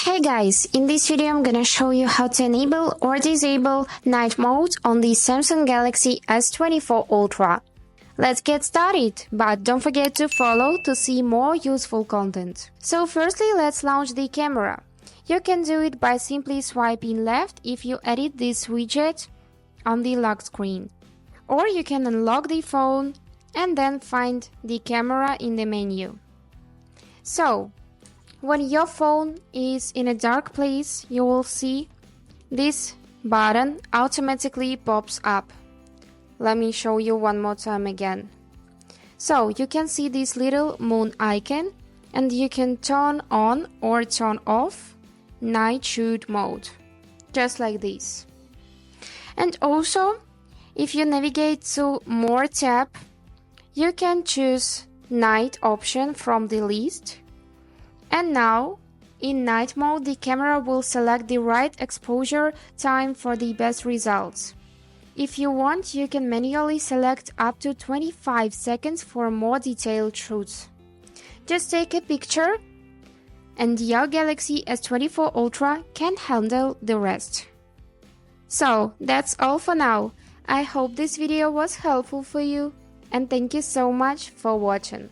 Hey guys, in this video I'm gonna show you how to enable or disable night mode on the Samsung Galaxy S24 Ultra. Let's get started, but don't forget to follow to see more useful content. So firstly, let's launch the camera. You can do it by simply swiping left if you edit this widget on the lock screen. Or you can unlock the phone and then find the camera in the menu. So, when your phone is in a dark place, you will see this button automatically pops up. Let me show you one more time again. So you can see this little moon icon and you can turn on or turn off night shoot mode, just like this. And also, if you navigate to More tab, you can choose night option from the list. And now, in night mode, the camera will select the right exposure time for the best results. If you want, you can manually select up to 25 seconds for more detailed shots. Just take a picture and your Galaxy S24 Ultra can handle the rest. So, that's all for now. I hope this video was helpful for you and thank you so much for watching.